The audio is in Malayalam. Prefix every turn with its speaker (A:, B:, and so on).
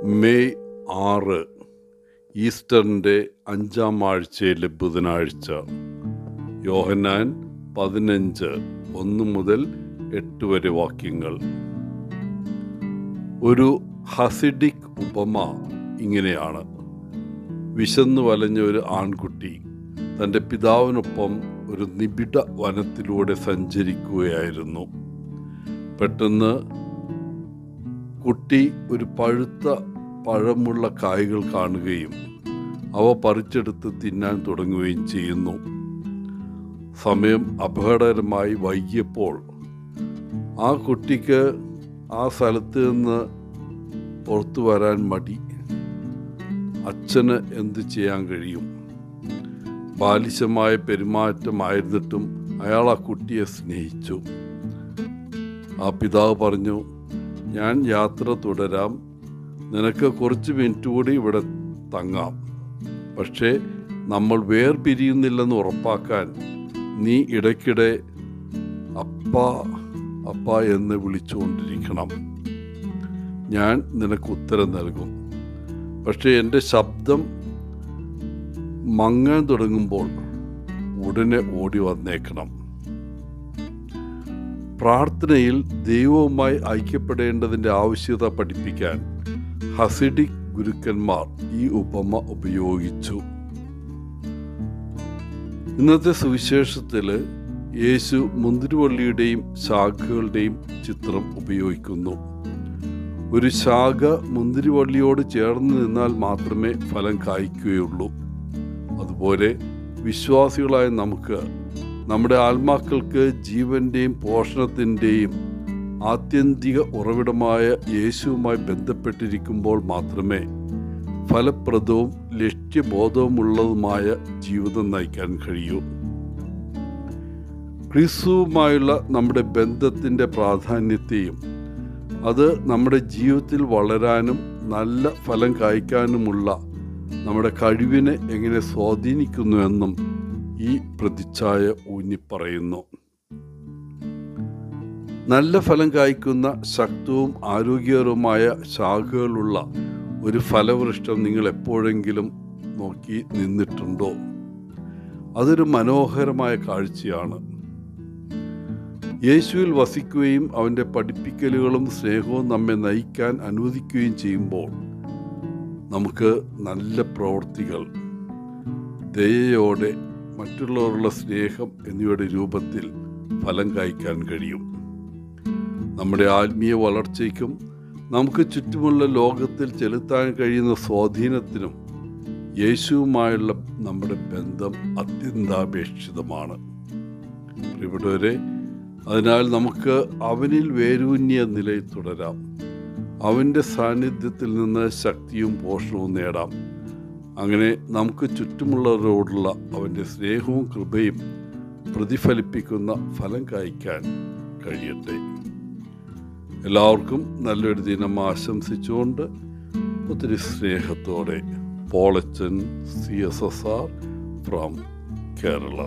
A: മെയ് 6 ഈസ്റ്ററിൻ്റെ 5-ാം ആഴ്ചയിലെ ബുധനാഴ്ച. യോഹന്നാൻ 15:1-8 വരെ വാക്യങ്ങൾ. ഒരു ഹസിഡിക് ഉപമ ഇങ്ങനെയാണ്. വിശന്നു വലഞ്ഞ ഒരു ആൺകുട്ടി തൻ്റെ പിതാവിനൊപ്പം ഒരു നിബിഡ വനത്തിലൂടെ സഞ്ചരിക്കുകയായിരുന്നു. പെട്ടെന്ന് കുട്ടി ഒരു പഴുത്ത പഴമുള്ള കായ്കൾ കാണുകയും അവ പറിച്ചെടുത്ത് തിന്നാൻ തുടങ്ങുകയും ചെയ്യുന്നു. സമയം അപകടകരമായി വൈകിയപ്പോൾ ആ കുട്ടിക്ക് ആ സ്ഥലത്ത് നിന്ന് പുറത്തു വരാൻ മടി. അച്ഛന് എന്ത് ചെയ്യാൻ കഴിയും? ബാലിശമായ പെരുമാറ്റമായിരുന്നിട്ടും അയാൾ ആ കുട്ടിയെ സ്നേഹിച്ചു. ആ പിതാവ് പറഞ്ഞു, ഞാൻ യാത്ര തുടരാം, നിനക്ക് കുറച്ച് മിനിറ്റ് കൂടി ഇവിടെ തങ്ങാം. പക്ഷേ നമ്മൾ വേർപിരിയുന്നില്ലെന്ന് ഉറപ്പാക്കാൻ നീ ഇടയ്ക്കിടെ അപ്പാ അപ്പാ എന്ന് വിളിച്ചുകൊണ്ടിരിക്കണം. ഞാൻ നിനക്ക് ഉത്തരം നൽകും. പക്ഷേ എൻ്റെ ശബ്ദം മങ്ങാൻ തുടങ്ങുമ്പോൾ ഉടനെ ഓടി വന്നേക്കണം. പ്രാർത്ഥനയിൽ ദൈവവുമായി ഐക്യപ്പെടേണ്ടതിൻ്റെ ആവശ്യകത പഠിപ്പിക്കാൻ ഹസിഡിക് ഗുരുക്കന്മാർ ഈ ഉപമ ഉപയോഗിച്ചു. ഇന്നത്തെ സുവിശേഷത്തിൽ യേശു മുന്തിരിവള്ളിയുടെയും ശാഖകളുടെയും ചിത്രം ഉപയോഗിക്കുന്നു. ഒരു ശാഖ മുന്തിരിവള്ളിയോട് ചേർന്ന് നിന്നാൽ മാത്രമേ ഫലം കായ്ക്കുകയുള്ളൂ. അതുപോലെ വിശ്വാസികളായ നമുക്ക് നമ്മുടെ ആത്മാക്കൾക്ക് ജീവൻ്റെയും പോഷണത്തിൻ്റെയും ആത്യന്തിക ഉറവിടമായ യേശുവുമായി ബന്ധപ്പെട്ടിരിക്കുമ്പോൾ മാത്രമേ ഫലപ്രദവും ലക്ഷ്യബോധവുമുള്ളതുമായ ജീവിതം നയിക്കാൻ കഴിയൂ. ക്രിസ്തുവുമായുള്ള നമ്മുടെ ബന്ധത്തിൻ്റെ പ്രാധാന്യത്തെയും അത് നമ്മുടെ ജീവിതത്തിൽ വളരാനും നല്ല ഫലം കായ്ക്കാനുമുള്ള നമ്മുടെ കഴിവിനെ എങ്ങനെ സ്വാധീനിക്കുന്നുവെന്നും ഈ പ്രതിച്ഛായ ഊന്നിപ്പറയുന്നു. നല്ല ഫലം കായ്ക്കുന്ന ശക്തവും ആരോഗ്യകരവുമായ ശാഖകളുള്ള ഒരു ഫലവൃക്ഷം നിങ്ങൾ എപ്പോഴെങ്കിലും നോക്കി നിന്നിട്ടുണ്ടോ? അതൊരു മനോഹരമായ കാഴ്ചയാണ്. യേശുവിൽ വസിക്കുകയും അവൻ്റെ പഠിപ്പിക്കലുകളും സ്നേഹവും നമ്മെ നയിക്കാൻ അനുവദിക്കുകയും ചെയ്യുമ്പോൾ നമുക്ക് നല്ല പ്രവൃത്തികൾ, ദയയോടെ മറ്റുള്ളവരുള്ള സ്നേഹം എന്നിവയുടെ രൂപത്തിൽ ഫലം കായ്ക്കാൻ കഴിയും. നമ്മുടെ ആത്മീയ വളർച്ചയ്ക്കും നമുക്ക് ചുറ്റുമുള്ള ലോകത്തിൽ ചെലുത്താൻ കഴിയുന്ന സ്വാധീനത്തിനും യേശുവുമായുള്ള നമ്മുടെ ബന്ധം അത്യന്താപേക്ഷിതമാണ്. പ്രിയപ്പെട്ടവരെ, അതിനാൽ നമുക്ക് അവനിൽ വേരൂന്നിയ നിലയിൽ തുടരാം. അവൻ്റെ സാന്നിധ്യത്തിൽ നിന്ന് ശക്തിയും പോഷണവും നേടാം. അങ്ങനെ നമുക്ക് ചുറ്റുമുള്ളവരോടുള്ള അവൻ്റെ സ്നേഹവും കൃപയും പ്രതിഫലിപ്പിക്കുന്ന ഫലം കായ്ക്കാൻ കഴിയട്ടെ. എല്ലാവർക്കും നല്ലൊരു ദിനം ആശംസിച്ചുകൊണ്ട് ഒത്തിരി സ്നേഹത്തോടെ പോളച്ചൻ CSSR ഫ്രം കേരള.